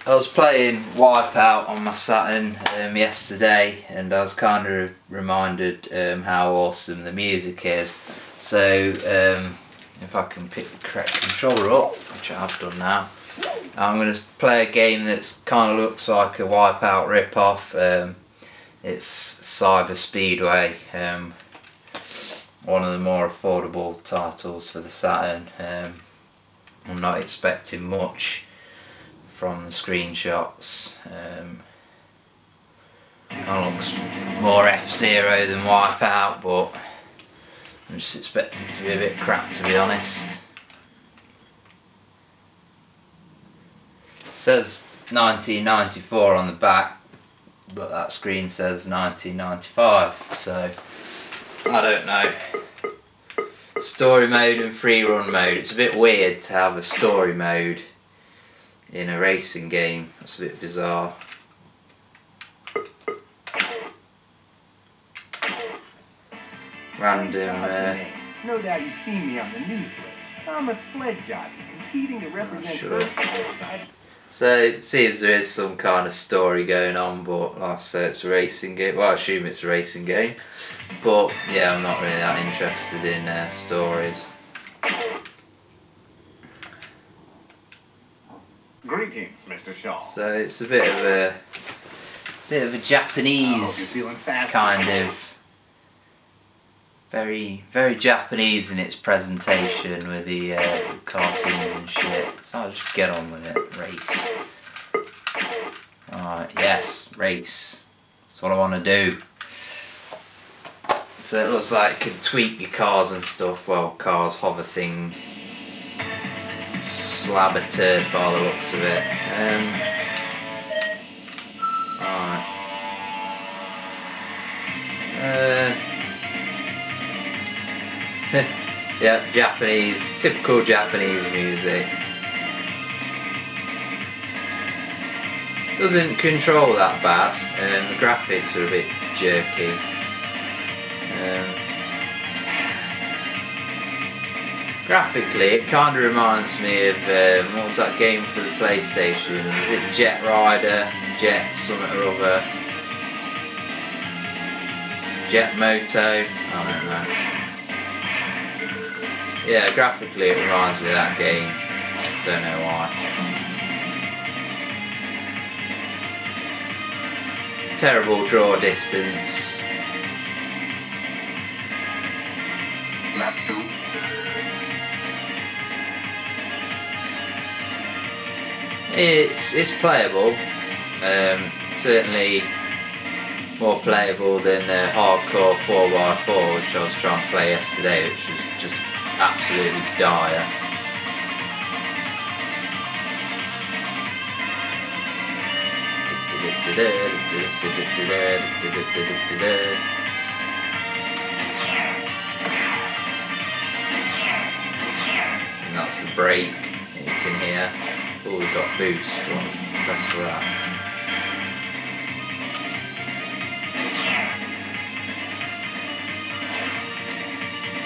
I was playing Wipeout on my Saturn yesterday, and I was kind of reminded how awesome the music is. So if I can pick the correct controller up, which I have done now, I'm going to play a game that kind of looks like a Wipeout rip-off. It's Cyber Speedway, one of the more affordable titles for the Saturn. I'm not expecting much from the screenshots. It looks more F-Zero than Wipeout, but I'm just expecting it to be a bit crap, to be honest. It says 1994 on the back, but that screen says 1995, so I don't know. Story mode and free run mode. It's a bit weird to have a story mode in a racing game. That's a bit bizarre. Random. No doubt you've seen me on the news clip. I'm a sled jockey competing to represent Earth. So it seems there is some kind of story going on, but like I say, it's a racing game. Well, I assume it's a racing game, but yeah, I'm not really that interested in stories. Greetings, Mr. Shaw. So it's a bit of a Japanese kind of, very Japanese in its presentation with the cartoons and shit. So I'll just get on with it. Race. Alright, yes, race. That's what I want to do. So it looks like you can tweak your cars and stuff. Well, cars, hover thing, slab of turd by the looks of it. Alright. Yeah, Japanese, typical Japanese music. Doesn't control that bad, the graphics are a bit jerky. Graphically, it kind of reminds me of, what was that game for the PlayStation? Was it Jet Rider, Jet something or other? Jet Moto? I don't know. Yeah, graphically it reminds me of that game. Don't know why. Terrible draw distance. Lap 2. It's playable. Certainly more playable than Hardcore 4x4, which I was trying to play yesterday, which was just absolutely dire. And that's the brake you can hear. Oh, we've got boost. Press for that.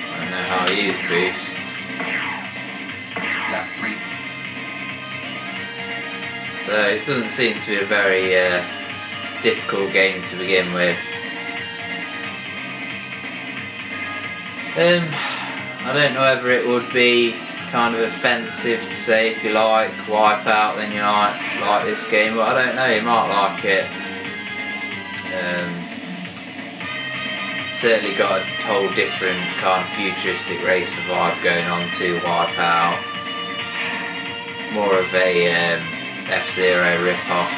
I don't know how to use boost. Lap 3. So it doesn't seem to be a very difficult game to begin with. I don't know whether it would be kind of offensive to say if you like Wipeout then you like this game, but I don't know, you might like it. Certainly got a whole different kind of futuristic racer vibe going on to Wipeout. More of a F-Zero rip-off.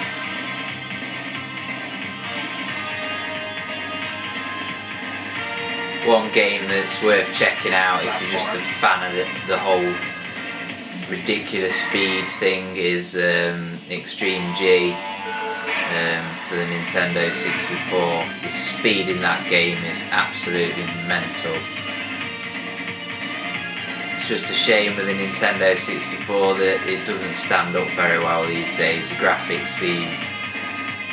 One game that's worth checking out if you're just a fan of the whole ridiculous speed thing is Extreme G for the Nintendo 64. The speed in that game is absolutely mental. It's just a shame with the Nintendo 64 that it doesn't stand up very well these days. The graphics seem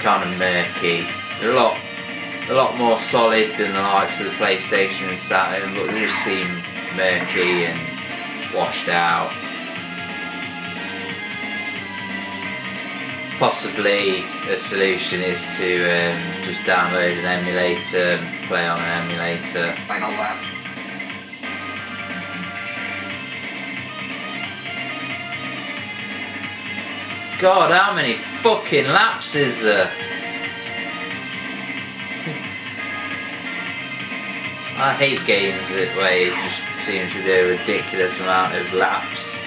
kind of murky. They're a lot more solid than the likes of the PlayStation and Saturn, but they just seem murky and washed out. possibly a solution is to just download an emulator, play on an emulator. Final lap. God, how many fucking laps is there? I hate games that way it just seems to do a ridiculous amount of laps.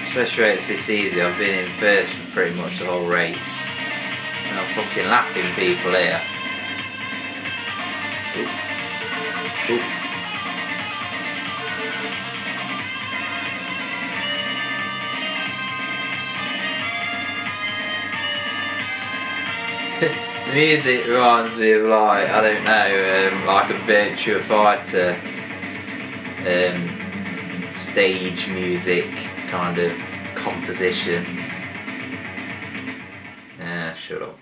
Especially when it's this easy. I've been in first for pretty much the whole race. And I'm fucking lapping people here. Oop. Oop. The music reminds me of, like, I don't know, like a Virtua Fighter stage music kind of composition. Shut up.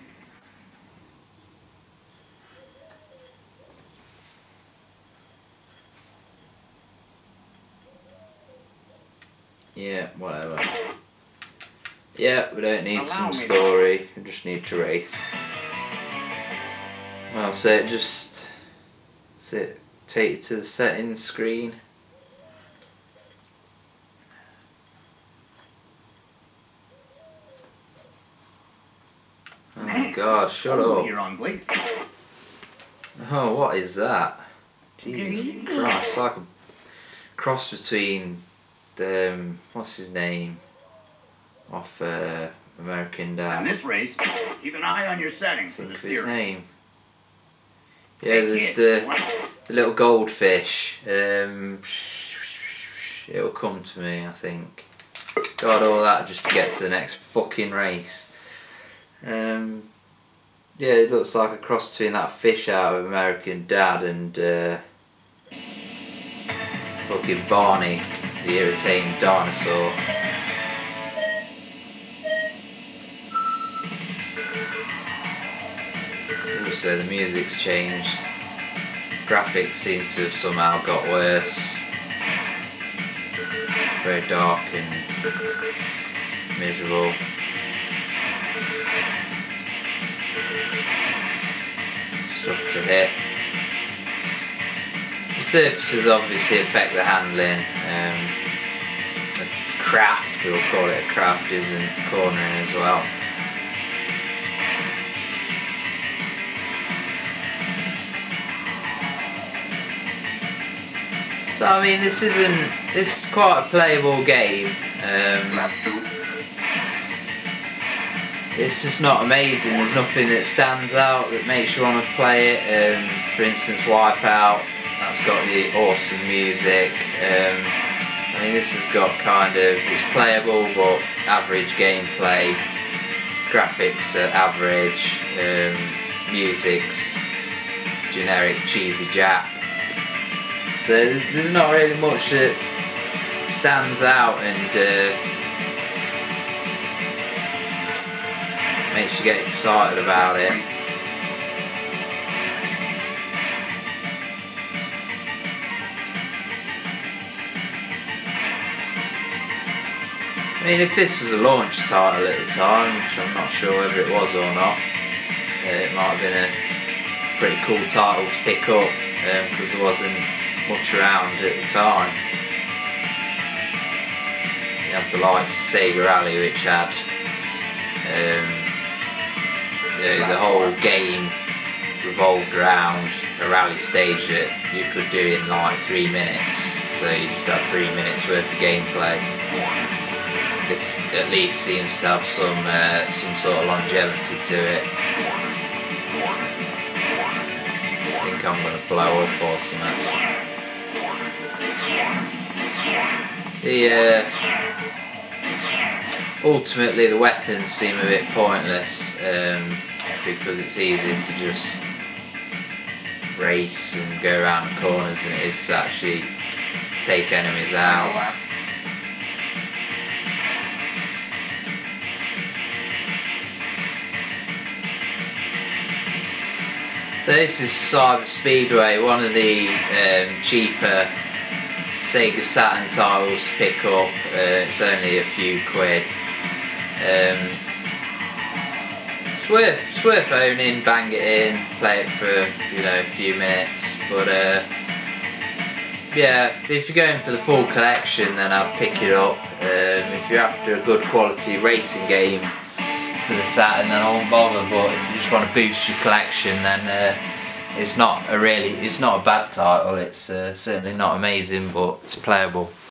Yeah, whatever. Yeah, we don't need some story, we just need to race. Well, so it just take you to the settings screen. Oh God, shut up. Oh, what is that? Jesus Christ, like a cross between what's his name? Off American Dad. In this race, keep an eye on your settings for the his name. Yeah, the little goldfish. It'll come to me, I think. God, all that just to get to the next fucking race. Yeah, it looks like a cross between that fish out of American Dad and fucking Barney, the irritating dinosaur. Also, the music's changed. Graphics seem to have somehow got worse. Very dark and miserable. Stuff to hit. The surfaces obviously affect the handling. The craft, we'll call it a craft, isn't cornering as well. So I mean, this is quite a playable game. It's just not amazing. There's nothing that stands out that makes you want to play it. For instance, Wipeout, that's got the awesome music. I mean, this has got kind of, it's playable but average gameplay. Graphics are average. Music's generic cheesy jap. So there's not really much that stands out and makes you get excited about it. I mean, if this was a launch title at the time, which I'm not sure whether it was or not, it might have been a pretty cool title to pick up because there wasn't much around at the time. You have the likes of Sega Rally, which had the whole game revolved around a rally stage that you could do in like 3 minutes. So you just have 3 minutes worth of gameplay. This at least seems to have some sort of longevity to it. I think I'm going to blow up or something. Ultimately the weapons seem a bit pointless because it's easier to just race and go around the corners than it is to actually take enemies out. So this is Cyber Speedway, one of the cheaper Sega Saturn titles to pick up. It's only a few quid. It's worth owning, bang it in, play it for, you know, a few minutes, but yeah, if you're going for the full collection, then I'd pick it up. If you're after a good quality racing game for the Saturn, then I won't bother, but if you just want to boost your collection, then it's not a bad title. It's certainly not amazing, but it's playable.